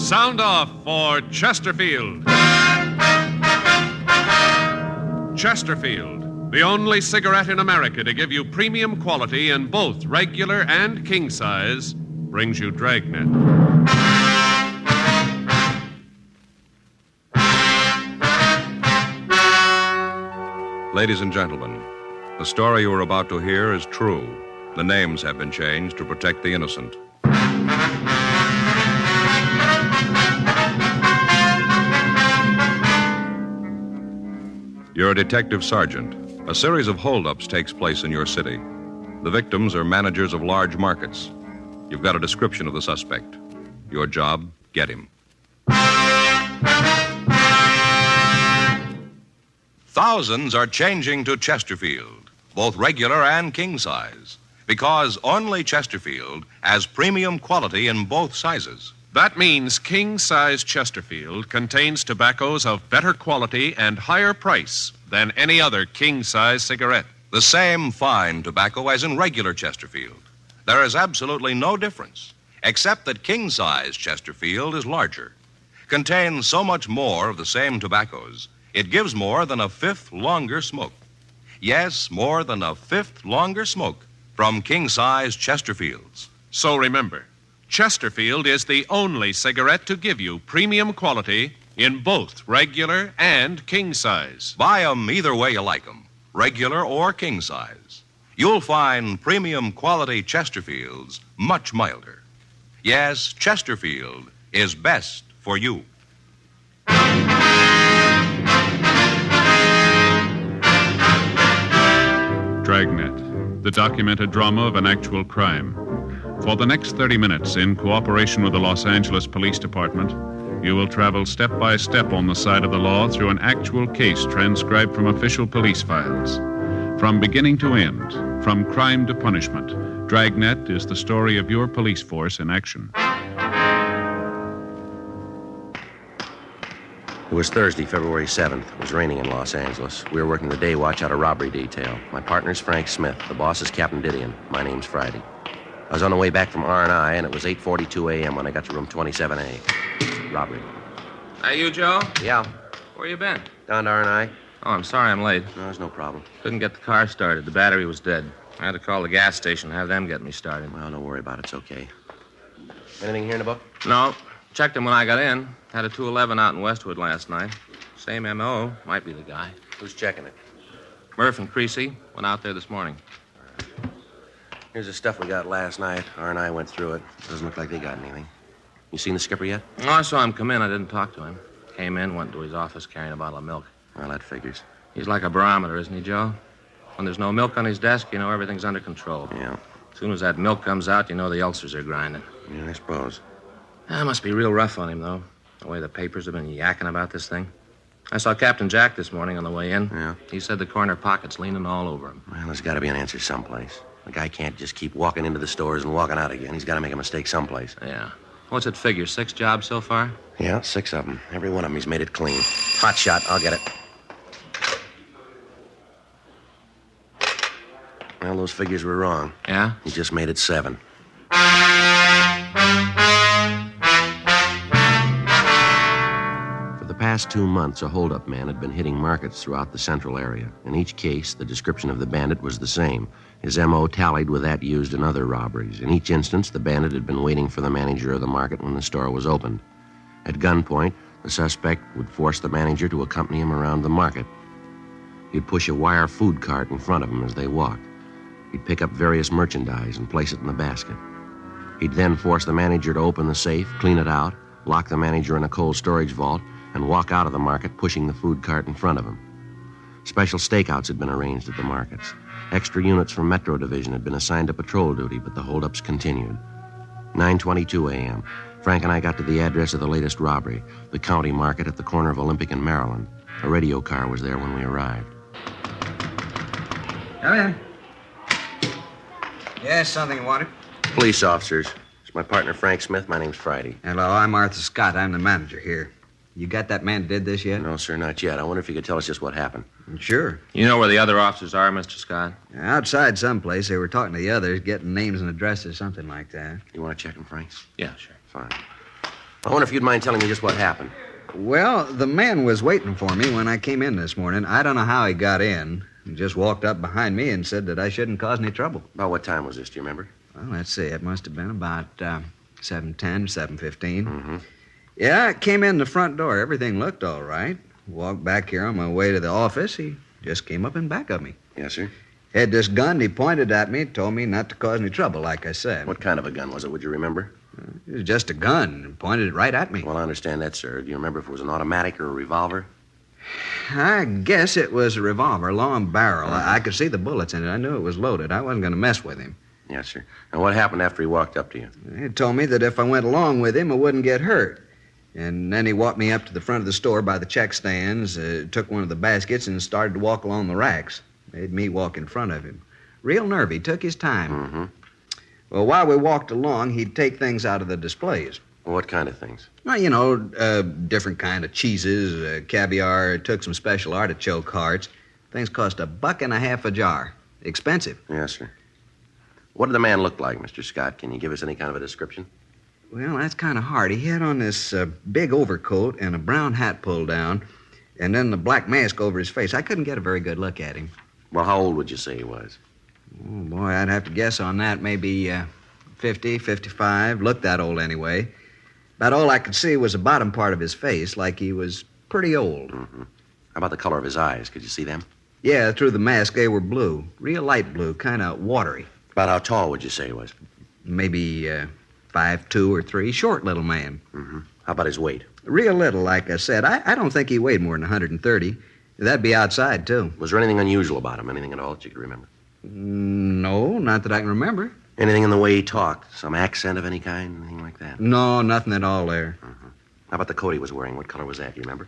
Sound off for Chesterfield. Chesterfield, the only cigarette in America to give you premium quality in both regular and king size, brings you Dragnet. Ladies and gentlemen, the story you are about to hear is true. The names have been changed to protect the innocent. You're a detective sergeant. A series of holdups takes place in your city. The victims are managers of large markets. You've got a description of the suspect. Your job, get him. Thousands are changing to Chesterfield, both regular and king size, because only Chesterfield has premium quality in both sizes. That means king-size Chesterfield contains tobaccos of better quality and higher price than any other king-size cigarette. The same fine tobacco as in regular Chesterfield. There is absolutely no difference, except that king-size Chesterfield is larger, contains so much more of the same tobaccos, it gives more than a fifth longer smoke. Yes, more than a fifth longer smoke from king-size Chesterfields. So remember, Chesterfield is the only cigarette to give you premium quality in both regular and king size. Buy 'em either way you like 'em, regular or king size. You'll find premium quality Chesterfields much milder. Yes, Chesterfield is best for you. Dragnet, the documented drama of an actual crime. For the next 30 minutes, in cooperation with the Los Angeles Police Department, you will travel step by step on the side of the law through an actual case transcribed from official police files. From beginning to end, from crime to punishment, Dragnet is the story of your police force in action. It was Thursday, February 7th. It was raining in Los Angeles. We were working the day watch out of robbery detail. My partner's Frank Smith. The boss is Captain Didion. My name's Friday. I was on the way back from R&I, and it was 8:42 a.m. when I got to room 27A. Robbery. Hey, you, Joe? Yeah. Where you been? Down to R&I. Oh, I'm sorry I'm late. No, there's no problem. Couldn't get the car started. The battery was dead. I had to call the gas station and have them get me started. Well, don't worry about it. It's okay. Anything here in the book? No. Checked him when I got in. Had a 211 out in Westwood last night. Same M.O. Might be the guy. Who's checking it? Murph and Creasy went out there this morning. Here's the stuff we got last night. R&I went through it. Doesn't look like they got anything. You seen the skipper yet? Oh, I saw him come in. I didn't talk to him. Came in, went to his office carrying a bottle of milk. Well, that figures. He's like a barometer, isn't he, Joe? When there's no milk on his desk, you know everything's under control. Yeah. As soon as that milk comes out, you know the ulcers are grinding. Yeah, I suppose. That must be real rough on him, though, the way the papers have been yakking about this thing. I saw Captain Jack this morning on the way in. Yeah? He said the corner pocket's leaning all over him. Well, there's got to be an answer someplace. The guy can't just keep walking into the stores and walking out again. He's got to make a mistake someplace. Yeah. What's it figure, 6 jobs so far? Yeah, 6 of them. Every one of them, he's made it clean. Hot shot. I'll get it. Well, those figures were wrong. Yeah? He just made it 7. For the past 2 months, a holdup man had been hitting markets throughout the central area. In each case, the description of the bandit was the same. His M.O. tallied with that used in other robberies. In each instance, the bandit had been waiting for the manager of the market when the store was opened. At gunpoint, the suspect would force the manager to accompany him around the market. He'd push a wire food cart in front of him as they walked. He'd pick up various merchandise and place it in the basket. He'd then force the manager to open the safe, clean it out, lock the manager in a cold storage vault, and walk out of the market pushing the food cart in front of him. Special stakeouts had been arranged at the markets. Extra units from Metro Division had been assigned to patrol duty, but the holdups continued. 9:22 a.m. Frank and I got to the address of the latest robbery, the county market at the corner of Olympic and Maryland. A radio car was there when we arrived. Come in. Yes, something you wanted? Police officers. It's my partner, Frank Smith. My name's Friday. Hello, I'm Arthur Scott. I'm the manager here. You got that man who did this yet? No, sir, not yet. I wonder if you could tell us just what happened. Sure. You know where the other officers are, Mr. Scott? Outside someplace. They were talking to the others, getting names and addresses, something like that. You want to check them, Frank? Yeah, sure. Fine. I wonder if you'd mind telling me just what happened. Well, the man was waiting for me when I came in this morning. I don't know how he got in. He just walked up behind me and said that I shouldn't cause any trouble. About what time was this, do you remember? Well, let's see. It must have been about 7:10, 7:15. Mm-hmm. Yeah, I came in the front door. Everything looked all right. Walked back here on my way to the office. He just came up in back of me. Yes, sir. Had this gun. He pointed at me, told me not to cause any trouble, like I said. What kind of a gun was it, would you remember? It was just a gun and pointed it right at me. Well, I understand that, sir. Do you remember if it was an automatic or a revolver? I guess it was a revolver, long barrel. I could see the bullets in it. I knew it was loaded. I wasn't going to mess with him. Yes, sir. And what happened after he walked up to you? He told me that if I went along with him, I wouldn't get hurt. And then he walked me up to the front of the store by the check stands, took one of the baskets, and started to walk along the racks. Made me walk in front of him. Real nervy. Took his time. Mm-hmm. Well, while we walked along, he'd take things out of the displays. Well, what kind of things? Well, you know, different kind of cheeses, caviar, took some special artichoke hearts. Things cost $1.50 a jar. Expensive. Yes, sir. What did the man look like, Mr. Scott? Can you give us any kind of a description? Well, that's kind of hard. He had on this big overcoat and a brown hat pulled down, and then the black mask over his face. I couldn't get a very good look at him. Well, how old would you say he was? Oh, boy, I'd have to guess on that. Maybe 50, 55. Looked that old anyway. About all I could see was the bottom part of his face, like he was pretty old. Mm-hmm. How about the color of his eyes? Could you see them? Yeah, through the mask, they were blue. Real light blue, kind of watery. About how tall would you say he was? Maybe 5'2" or 3. Short little man. Mm-hmm. How about his weight? Real little, like I said. I don't think he weighed more than 130. That'd be outside, too. Was there anything unusual about him? Anything at all that you could remember? No, not that I can remember. Anything in the way he talked? Some accent of any kind? Anything like that? No, nothing at all there. Mm-hmm. How about the coat he was wearing? What color was that? Do you remember?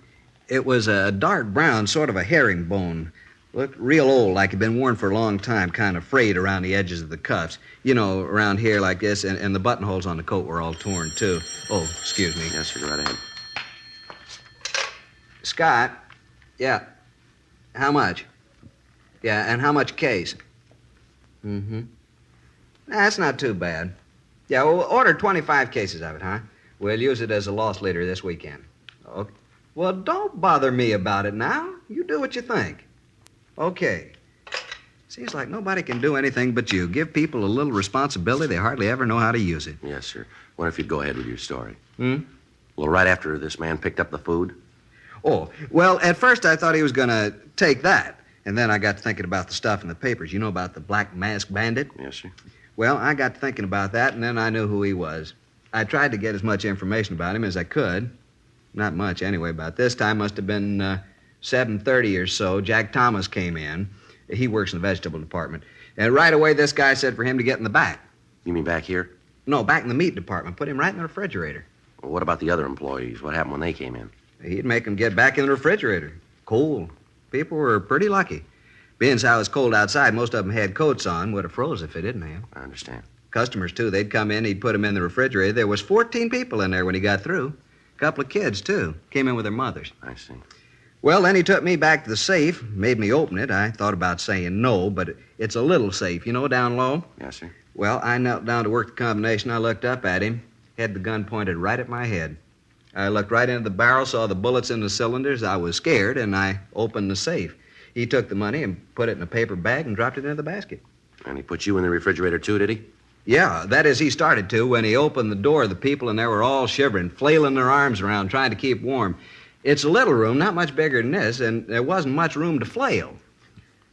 It was a dark brown, sort of a herringbone. Looked real old, like it'd been worn for a long time, kind of frayed around the edges of the cuffs. You know, around here like this, and the buttonholes on the coat were all torn, too. Oh, excuse me. Yes, sir. Go right ahead. Scott? Yeah. How much? Yeah, and how much a case? Mm-hmm. That's not too bad. Yeah, we'll order 25 cases of it, huh? We'll use it as a loss leader this weekend. Okay. Well, don't bother me about it now. You do what you think. Okay. Seems like nobody can do anything but you. Give people a little responsibility, they hardly ever know how to use it. Yes, sir. Wonder if you'd go ahead with your story. Hmm? Well, right after this man picked up the food? Oh, well, at first I thought he was going to take that. And then I got to thinking about the stuff in the papers. You know about the Black Mask Bandit? Yes, sir. Well, I got to thinking about that, and then I knew who he was. I tried to get as much information about him as I could. Not much, anyway. About this time must have been 7:30 or so. Jack Thomas came in. He works in the vegetable department. And right away, this guy said for him to get in the back. You mean back here? No, back in the meat department. Put him right in the refrigerator. Well, what about the other employees? What happened when they came in? He'd make them get back in the refrigerator. Cold. People were pretty lucky. Being as how it was cold outside, most of them had coats on. Would have froze if they didn't have. I understand. Customers, too. They'd come in, he'd put them in the refrigerator. There was 14 people in there when he got through. A couple of kids, too. Came in with their mothers. I see. Well, then he took me back to the safe, made me open it. I thought about saying no, but it's a little safe, you know, down low. Yes, sir. Well, I knelt down to work the combination. I looked up at him, had the gun pointed right at my head. I looked right into the barrel, saw the bullets in the cylinders. I was scared, and I opened the safe. He took the money and put it in a paper bag and dropped it into the basket. And he put you in the refrigerator, too, did he? Yeah, that is, he started to. When he opened the door, the people in there were all shivering, flailing their arms around, trying to keep warm. It's a little room, not much bigger than this, and there wasn't much room to flail.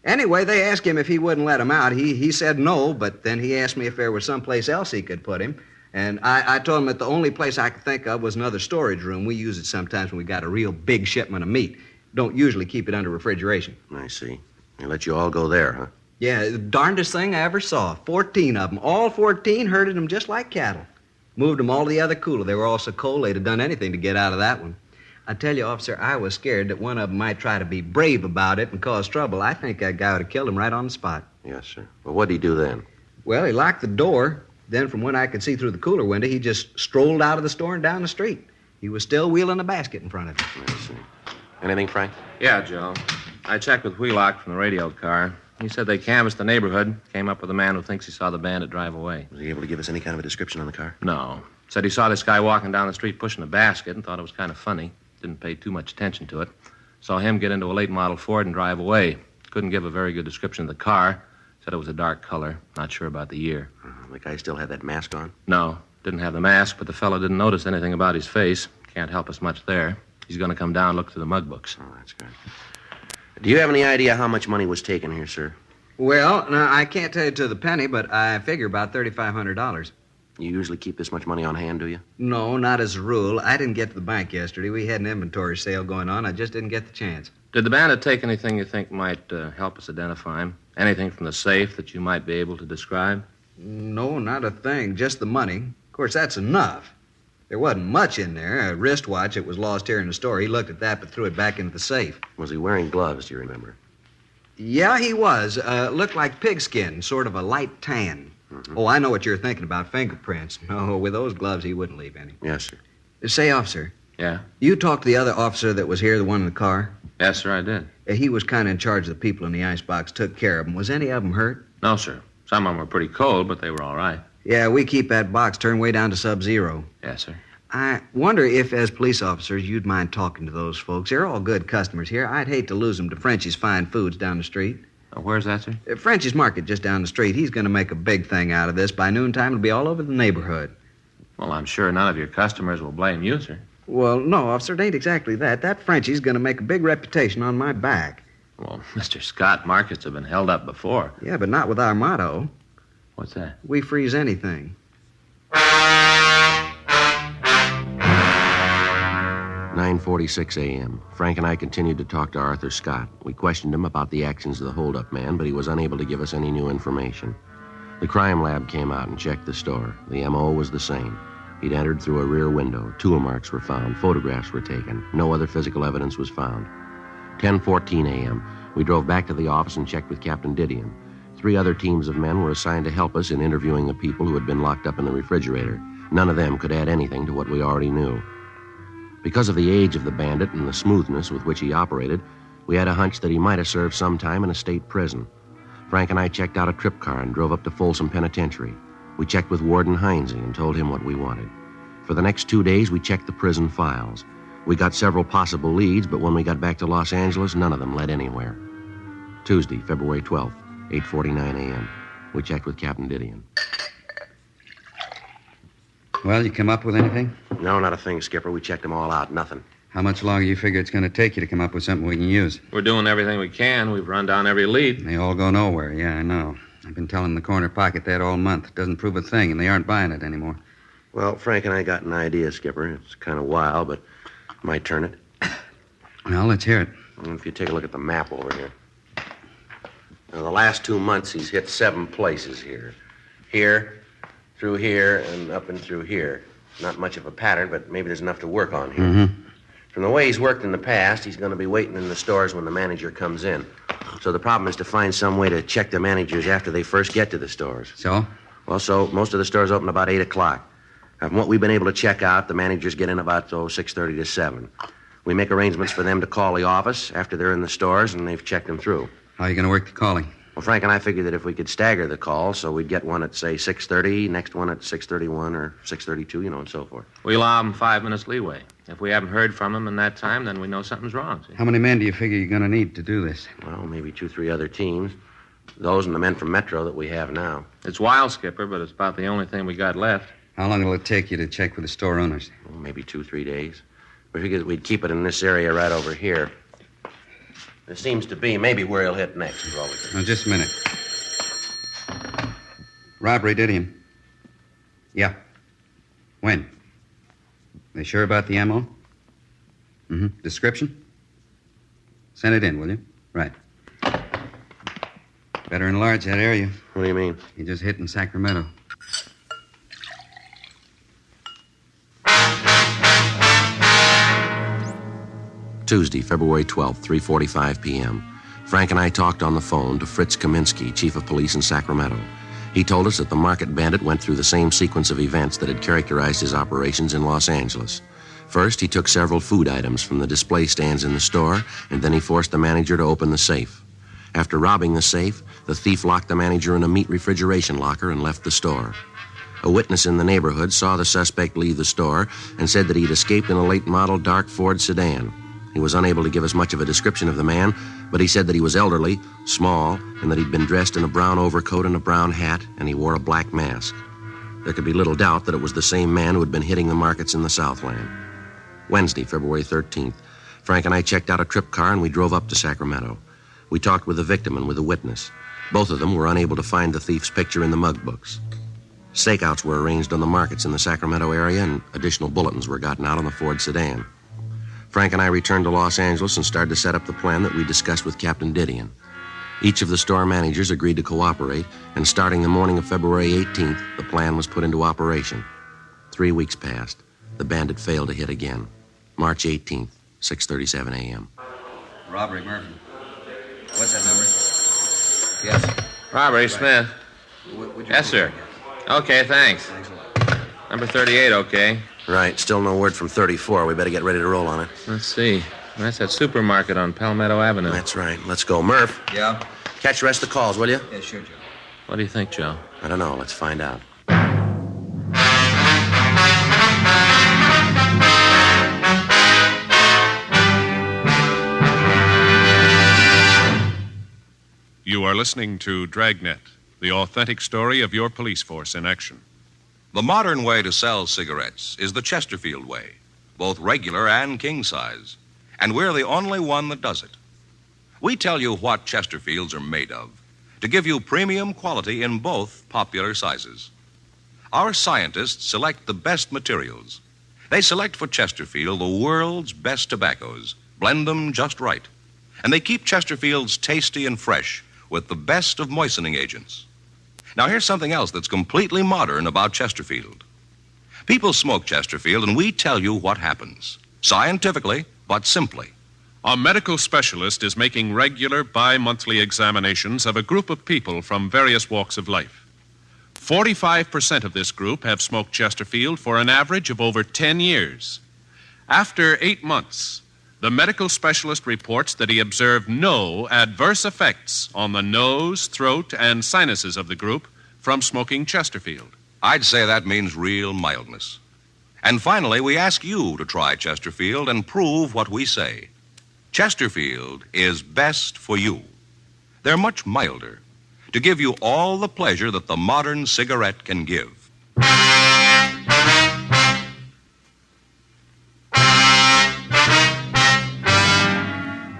Anyway, they asked him if he wouldn't let him out. He said no, but then he asked me if there was someplace else he could put him. And I told him that the only place I could think of was another storage room. We use it sometimes when we got a real big shipment of meat. Don't usually keep it under refrigeration. I see. He let you all go there, huh? Yeah, the darndest thing I ever saw. 14 of them. All 14 herded them just like cattle. Moved them all to the other cooler. They were all so cold they'd have done anything to get out of that one. I tell you, officer, I was scared that one of them might try to be brave about it and cause trouble. I think that guy would have killed him right on the spot. Yes, sir. Well, what'd he do then? Well, he locked the door. Then from what I could see through the cooler window, he just strolled out of the store and down the street. He was still wheeling a basket in front of him. I see. Anything, Frank? Yeah, Joe. I checked with Wheelock from the radio car. He said they canvassed the neighborhood, came up with a man who thinks he saw the bandit drive away. Was he able to give us any kind of a description on the car? No. Said he saw this guy walking down the street pushing a basket and thought it was kind of funny. Didn't pay too much attention to it. Saw him get into a late model Ford and drive away. Couldn't give a very good description of the car. Said it was a dark color. Not sure about the year. The guy still had that mask on? No, didn't have the mask, but the fellow didn't notice anything about his face. Can't help us much there. He's going to come down and look through the mug books. Oh, that's good. Do you have any idea how much money was taken here, sir? Well, no, I can't tell you to the penny, but I figure about $3,500. You usually keep this much money on hand, do you? No, not as a rule. I didn't get to the bank yesterday. We had an inventory sale going on. I just didn't get the chance. Did the bandit take anything you think might help us identify him? Anything from the safe that you might be able to describe? No, not a thing. Just the money. Of course, that's enough. There wasn't much in there. A wristwatch that was lost here in the store. He looked at that but threw it back into the safe. Was he wearing gloves, do you remember? Yeah, he was. Looked like pigskin, sort of a light tan. Mm-hmm. Oh, I know what you're thinking about, fingerprints. No, with those gloves, he wouldn't leave any. Yes, sir. Say, officer. Yeah? You talked to the other officer that was here, the one in the car? Yes, sir, I did. He was kind of in charge of the people in the icebox, took care of them. Was any of them hurt? No, sir. Some of them were pretty cold, but they were all right. Yeah, we keep that box turned way down to sub-zero. Yes, sir. I wonder if, as police officers, you'd mind talking to those folks. They're all good customers here. I'd hate to lose them to Frenchie's Fine Foods down the street. Where's that, sir? Frenchie's Market just down the street. He's going to make a big thing out of this. By noontime, it'll be all over the neighborhood. Well, I'm sure none of your customers will blame you, sir. Well, no, officer, it ain't exactly that. That Frenchie's going to make a big reputation on my back. Well, Mr. Scott, markets have been held up before. Yeah, but not with our motto. What's that? We freeze anything. 9:46 a.m. Frank and I continued to talk to Arthur Scott. We questioned him about the actions of the holdup man, but he was unable to give us any new information. The crime lab came out and checked the store. The M.O. was the same. He'd entered through a rear window. Tool marks were found. Photographs were taken. No other physical evidence was found. 10:14 a.m. We drove back to the office and checked with Captain Didion. 3 other teams of men were assigned to help us in interviewing the people who had been locked up in the refrigerator. None of them could add anything to what we already knew. Because of the age of the bandit and the smoothness with which he operated, we had a hunch that he might have served some time in a state prison. Frank and I checked out a trip car and drove up to Folsom Penitentiary. We checked with Warden Heinze and told him what we wanted. For the next 2 days, we checked the prison files. We got several possible leads, but when we got back to Los Angeles, none of them led anywhere. Tuesday, February 12th, 8:49 a.m. We checked with Captain Didion. Well, you come up with anything? No, not a thing, Skipper. We checked them all out. Nothing. How much longer you figure it's going to take you to come up with something we can use? We're doing everything we can. We've run down every lead. They all go nowhere. Yeah, I know. I've been telling the corner pocket that all month. It doesn't prove a thing, and they aren't buying it anymore. Well, Frank and I got an idea, Skipper. It's kind of wild, but might turn it. Well, let's hear it. If you take a look at the map over here. Now, the last 2 months, he's hit 7 places here. Here, through here, and up and through here. Not much of a pattern, but maybe there's enough to work on here. Mm-hmm. From the way he's worked in the past, he's going to be waiting in the stores when the manager comes in. So the problem is to find some way to check the managers after they first get to the stores. So? Well, so most of the stores open about 8 o'clock. From what we've been able to check out, the managers get in about 6:30 to 7. We make arrangements for them to call the office after they're in the stores and they've checked them through. How are you going to work the calling? Well, Frank and I figured that if we could stagger the calls, so we'd get one at, say, 6:30, next one at 6:31 or 6:32, and so forth. We allow them 5 minutes leeway. If we haven't heard from them in that time, then we know something's wrong. See? How many men do you figure you're going to need to do this? Well, maybe 2, 3 other teams. Those and the men from Metro that we have now. It's wild, Skipper, but it's about the only thing we got left. How long will it take you to check with the store owners? Well, maybe 2, 3 days. We figured we'd keep it in this area right over here. It seems to be maybe where he'll hit next, for all we can. Now, just a minute. Robbery, Didion. Yeah. When? They sure about the ammo? Mm-hmm. Description? Send it in, will you? Right. Better enlarge that area. What do you mean? You just hit in Sacramento. Tuesday, February 12th, 3:45 p.m. Frank and I talked on the phone to Fritz Kaminsky, chief of police in Sacramento. He told us that the market bandit went through the same sequence of events that had characterized his operations in Los Angeles. First, he took several food items from the display stands in the store, and then he forced the manager to open the safe. After robbing the safe, the thief locked the manager in a meat refrigeration locker and left the store. A witness in the neighborhood saw the suspect leave the store and said that he'd escaped in a late-model dark Ford sedan. He was unable to give us much of a description of the man, but he said that he was elderly, small, and that he'd been dressed in a brown overcoat and a brown hat, and he wore a black mask. There could be little doubt that it was the same man who had been hitting the markets in the Southland. Wednesday, February 13th, Frank and I checked out a trip car and we drove up to Sacramento. We talked with the victim and with the witness. Both of them were unable to find the thief's picture in the mug books. Stakeouts were arranged on the markets in the Sacramento area, and additional bulletins were gotten out on the Ford sedan. Frank and I returned to Los Angeles and started to set up the plan that we discussed with Captain Didion. Each of the store managers agreed to cooperate, and starting the morning of February 18th, the plan was put into operation. 3 weeks passed. The bandit failed to hit again. March 18th, 6:37 a.m. Robbery, Murphy. What's that number? Yes. Robbery, Smith. Yes, sir. Okay, thanks. Thanks a lot. Number 38, okay. Right, still no word from 34. We better get ready to roll on it. Let's see. That's that supermarket on Palmetto Avenue. That's right. Let's go. Murph, Yeah? catch the rest of the calls, will you? Yeah, sure, Joe. What do you think, Joe? I don't know. Let's find out. You are listening to Dragnet, the authentic story of your police force in action. The modern way to sell cigarettes is the Chesterfield way, both regular and king size. And we're the only one that does it. We tell you what Chesterfields are made of to give you premium quality in both popular sizes. Our scientists select the best materials. They select for Chesterfield the world's best tobaccos, blend them just right. And they keep Chesterfields tasty and fresh with the best of moistening agents. Now, here's something else that's completely modern about Chesterfield. People smoke Chesterfield, and we tell you what happens. Scientifically, but simply. A medical specialist is making regular bi-monthly examinations of a group of people from various walks of life. 45% of this group have smoked Chesterfield for an average of over 10 years. After 8 months, the medical specialist reports that he observed no adverse effects on the nose, throat, and sinuses of the group from smoking Chesterfield. I'd say that means real mildness. And finally, we ask you to try Chesterfield and prove what we say. Chesterfield is best for you. They're much milder, to give you all the pleasure that the modern cigarette can give.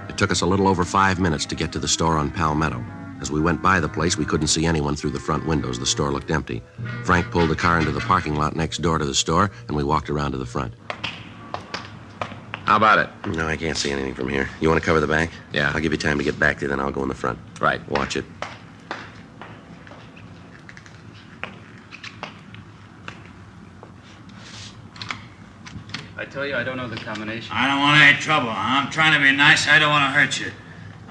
It took us a little over 5 minutes to get to the store on Palmetto. As we went by the place, we couldn't see anyone through the front windows. The store looked empty. Frank pulled the car into the parking lot next door to the store, and we walked around to the front. How about it? No, I can't see anything from here. You want to cover the back? Yeah. I'll give you time to get back there, then I'll go in the front. Right. Watch it. I tell you, I don't know the combination. I don't want any trouble. I'm trying to be nice. I don't want to hurt you.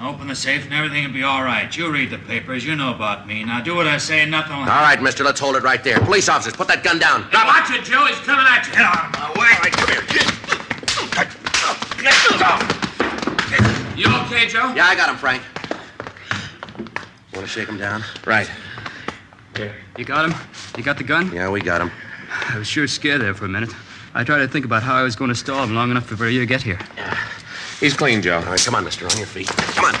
Open the safe and everything will be all right. You read the papers. You know about me. Now do what I say and nothing will All right, mister, let's hold it right there. Police officers, put that gun down. Now watch it, Joe. He's coming at you. Get out of my way. All right, come here. You okay, Joe? Yeah, I got him, Frank. Want to shake him down? Right. Here. You got him? You got the gun? Yeah, we got him. I was sure scared there for a minute. I tried to think about how I was going to stall him long enough before you get here. He's clean, Joe. All right, come on, mister, on your feet. Come on.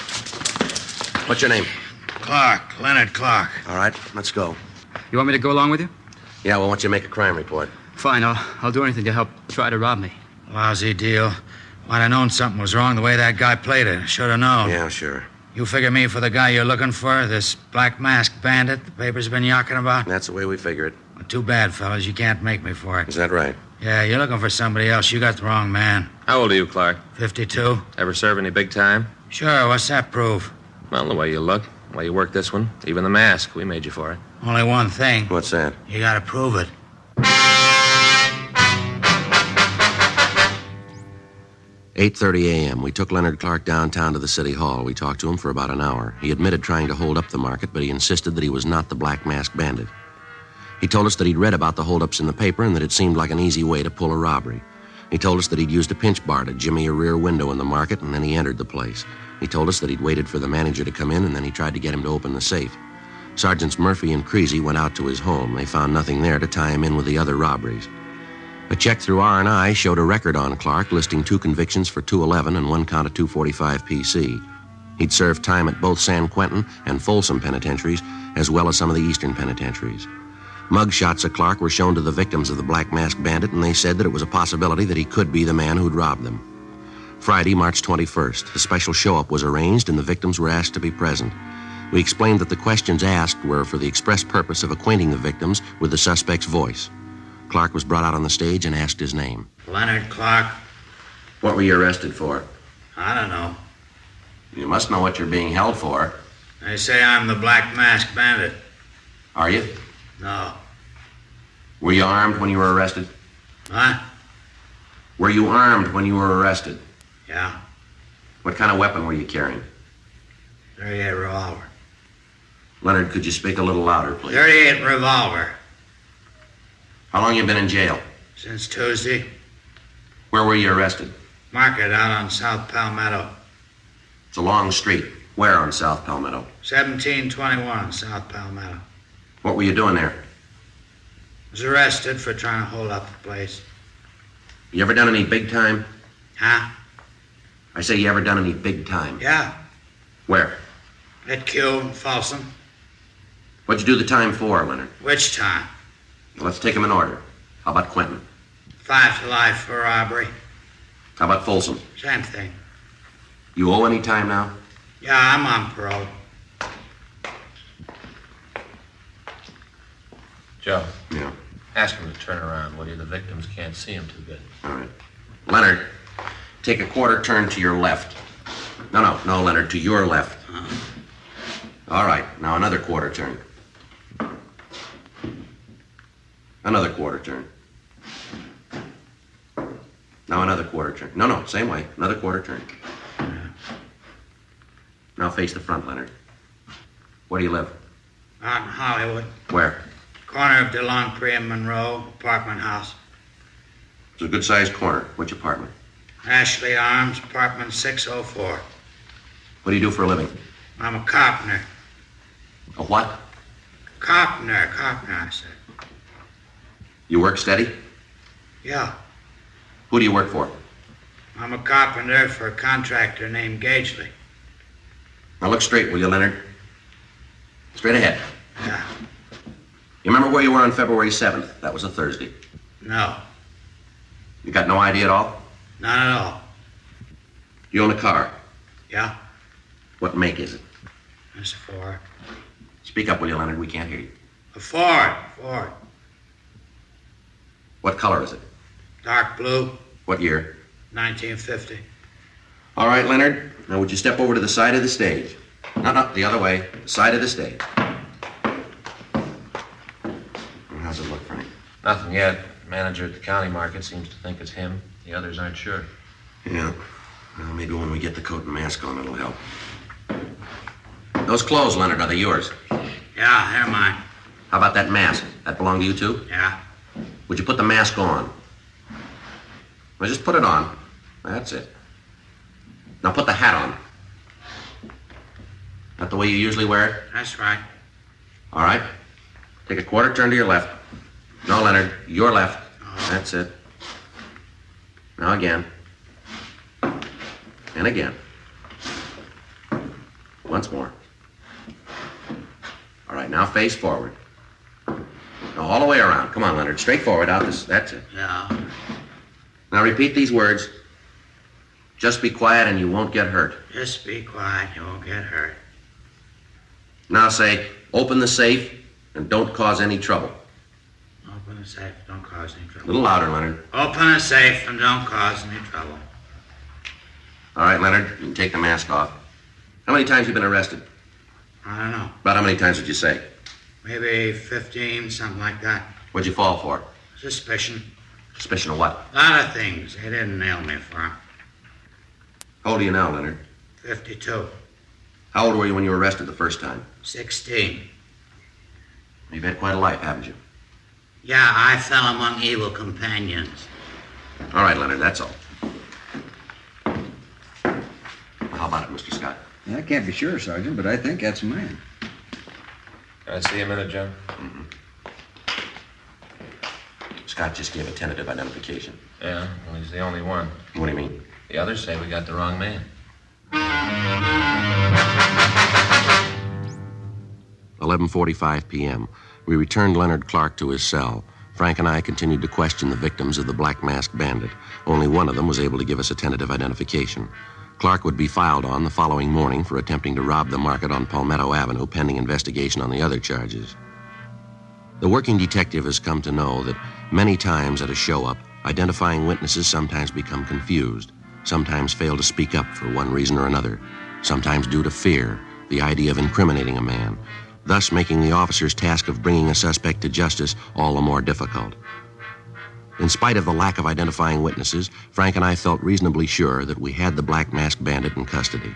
What's your name? Clark. Leonard Clark. All right, let's go. You want me to go along with you? Yeah, well, why don't you make a crime report? Fine, I'll do anything to help try to rob me. Lousy deal. Might have known something was wrong the way that guy played it. Should have known. Yeah, sure. You figure me for the guy you're looking for, this black masked bandit the paper's been yakking about? That's the way we figure it. Well, too bad, fellas. You can't make me for it. Is that right? Yeah, you're looking for somebody else. You got the wrong man. How old are you, Clark? 52? Ever serve any big time? Sure, what's that prove? Well, the way you look, the way you work this one, even the mask, we made you for it. Only one thing. What's that? You gotta prove it. 8:30 a.m. We took Leonard Clark downtown to the city hall. We talked to him for about an hour. He admitted trying to hold up the market, but he insisted that he was not the black masked bandit. He told us that he'd read about the holdups in the paper and that it seemed like an easy way to pull a robbery. He told us that he'd used a pinch bar to jimmy a rear window in the market, and then he entered the place. He told us that he'd waited for the manager to come in, and then he tried to get him to open the safe. Sergeants Murphy and Creasy went out to his home. They found nothing there to tie him in with the other robberies. A check through R&I showed a record on Clark listing 2 convictions for 211 and 1 count of 245 PC. He'd served time at both San Quentin and Folsom penitentiaries, as well as some of the eastern penitentiaries. Mug shots of Clark were shown to the victims of the Black Mask Bandit, and they said that it was a possibility that he could be the man who'd robbed them. Friday, March 21st, a special show-up was arranged, and the victims were asked to be present. We explained that the questions asked were for the express purpose of acquainting the victims with the suspect's voice. Clark was brought out on the stage and asked his name. Leonard Clark. What were you arrested for? I don't know. You must know what you're being held for. They say I'm the Black Mask Bandit. Are you? No. Were you armed when you were arrested? What? Were you armed when you were arrested? Yeah. What kind of weapon were you carrying? 38 revolver. Leonard, could you speak a little louder, please? 38 revolver. How long you been in jail? Since Tuesday. Where were you arrested? Market out on South Palmetto. It's a long street. Where on South Palmetto? 1721 South Palmetto. What were you doing there? Was arrested for trying to hold up the place. You ever done any big time? Huh? I say, you ever done any big time? Yeah. Where? At Q in Folsom. What'd you do the time for, Leonard? Which time? Well, let's take them in order. How about Quentin? 5 to life for robbery. How about Folsom? Same thing. You owe any time now? Yeah, I'm on parole. Joe, Yeah. ask him to turn around, will you? The victims can't see him too good. All right. Leonard, take a quarter turn to your left. No, Leonard, to your left. All right, now another quarter turn. Another quarter turn. Now another quarter turn. No, same way. Another quarter turn. Now face the front, Leonard. Where do you live? Out in Hollywood. Where? Corner of DeLongpre and Monroe, apartment house. It's a good-sized corner. Which apartment? Ashley Arms, apartment 604. What do you do for a living? I'm a carpenter. A what? Carpenter, I said. You work steady? Yeah. Who do you work for? I'm a carpenter for a contractor named Gagely. Now look straight, will you, Leonard? Straight ahead. Yeah. You remember where you were on February 7th? That was a Thursday. No. You got no idea at all? Not at all. You own a car. Yeah? What make is it? It's a Ford. Speak up, will you, Leonard? We can't hear you. A Ford. What color is it? Dark blue, What year? 1950. All right, Leonard. Now would you step over to the side of the stage? No, the other way. The side of the stage. How's it look, Frank? Nothing yet. Manager at the county market seems to think it's him. The others aren't sure. Yeah. Well, maybe when we get the coat and mask on, it'll help. Those clothes, Leonard, are they yours? Yeah, they're mine. How about that mask? That belong to you, too? Yeah. Would you put the mask on? Well, just put it on. That's it. Now put the hat on. Not the way you usually wear it? That's right. All right. Take a quarter turn to your left. No, Leonard, your left. Oh. That's it. Now again. And again. Once more. All right, now face forward. Now all the way around. Come on, Leonard. Straight forward out this. That's it. Yeah. Now repeat these words. Just be quiet and you won't get hurt. Just be quiet. You won't get hurt. Now say, open the safe and don't cause any trouble. Open the safe. Don't cause any A trouble. little louder, Leonard. Open the safe and don't cause any trouble. All right, Leonard, you can take the mask off. How many times have you been arrested? I don't know. About how many times would you say? Maybe 15, something like that. What'd you fall for? Suspicion. Suspicion of what? A lot of things. They didn't nail me for 'em. How old are you now, Leonard? 52. How old were you when you were arrested the first time? 16. You've had quite a life, haven't you? Yeah, I fell among evil companions. All right, Leonard, that's all. Well, how about it, Mr. Scott? I can't be sure, Sergeant, but I think that's a man. Can I see a minute, Joe? Scott just gave a tentative identification. Yeah, well, he's the only one. What do you mean? The others say we got the wrong man. 11:45 p.m. We returned Leonard Clark to his cell. Frank and I continued to question the victims of the Black Mask Bandit. Only one of them was able to give us a tentative identification. Clark would be filed on the following morning for attempting to rob the market on Palmetto Avenue, pending investigation on the other charges. The working detective has come to know that many times at a show-up, identifying witnesses sometimes become confused, sometimes fail to speak up for one reason or another, sometimes due to fear, the idea of incriminating a man, thus making the officer's task of bringing a suspect to justice all the more difficult. In spite of the lack of identifying witnesses, Frank and I felt reasonably sure that we had the Black Mask Bandit in custody.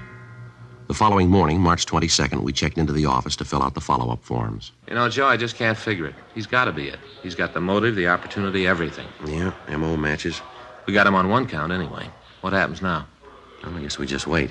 The following morning, March 22nd, we checked into the office to fill out the follow-up forms. You know, Joe, I just can't figure it. He's got to be it. He's got the motive, the opportunity, everything. Yeah, M.O. matches. We got him on one count anyway. What happens now? Well, I guess we just wait.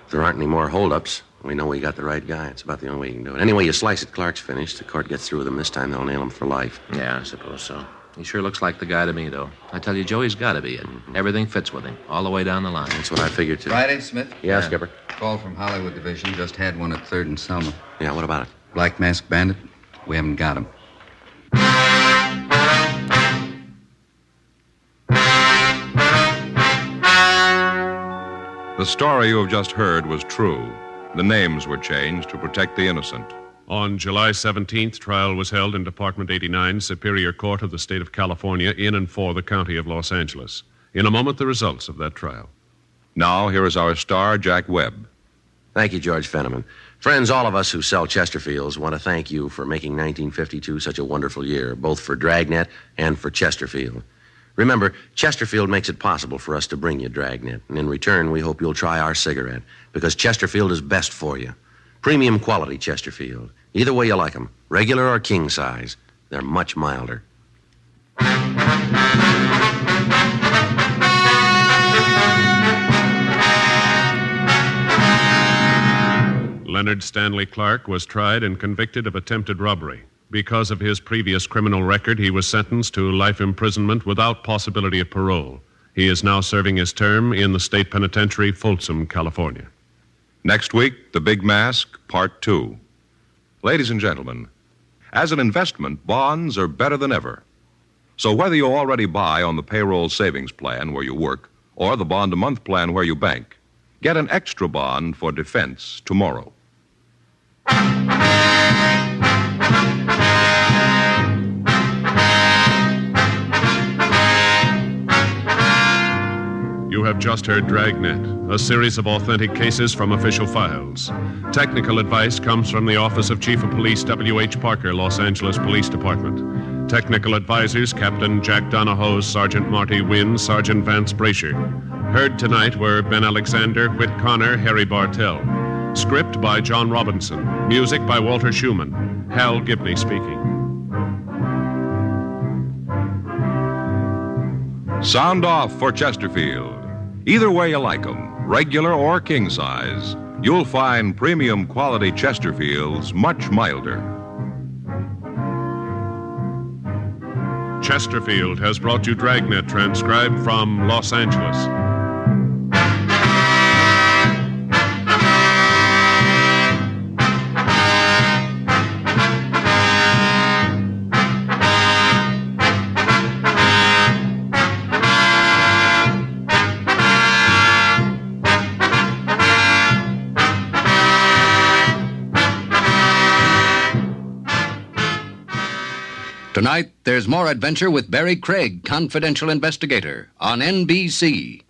If there aren't any more holdups, we know we got the right guy. It's about the only way you can do it. Anyway, you slice it, Clark's finished. The court gets through with him this time, they'll nail him for life. Yeah, I suppose so. He sure looks like the guy to me, though. I tell you, Joe, he's got to be it. Everything fits with him, all the way down the line. That's what I figured, too. Friday, Smith? Yeah, Skipper. Call from Hollywood Division. Just had one at 3rd and Selma. Yeah, what about it? Black Mask Bandit. We haven't got him. The story you have just heard was true. The names were changed to protect the innocent. On July 17th, trial was held in Department 89, Superior Court of the State of California, in and for the County of Los Angeles. In a moment, the results of that trial. Now, here is our star, Jack Webb. Thank you, George Fenneman. Friends, all of us who sell Chesterfields want to thank you for making 1952 such a wonderful year, both for Dragnet and for Chesterfield. Remember, Chesterfield makes it possible for us to bring you Dragnet, and in return, we hope you'll try our cigarette, because Chesterfield is best for you. Premium quality Chesterfield. Either way you like them, regular or king size, they're much milder. Leonard Stanley Clark was tried and convicted of attempted robbery. Because of his previous criminal record, he was sentenced to life imprisonment without possibility of parole. He is now serving his term in the state penitentiary, Folsom, California. Next week, The Big Mask, Part 2. Ladies and gentlemen, as an investment, bonds are better than ever. So whether you already buy on the payroll savings plan where you work or the bond-a-month plan where you bank, get an extra bond for defense tomorrow. You have just heard Dragnet, a series of authentic cases from official files. Technical advice comes from the Office of Chief of Police W.H. Parker, Los Angeles Police Department. Technical advisors, Captain Jack Donahoe, Sergeant Marty Wynn, Sergeant Vance Brasher. Heard tonight were Ben Alexander, Whit Connor, Harry Bartell. Script by John Robinson. Music by Walter Schumann. Hal Gibney speaking. Sound off for Chesterfield. Either way you like 'em, regular or king size, you'll find premium quality Chesterfields much milder. Chesterfield has brought you Dragnet, transcribed from Los Angeles. Tonight, there's more adventure with Barry Craig, confidential investigator, on NBC.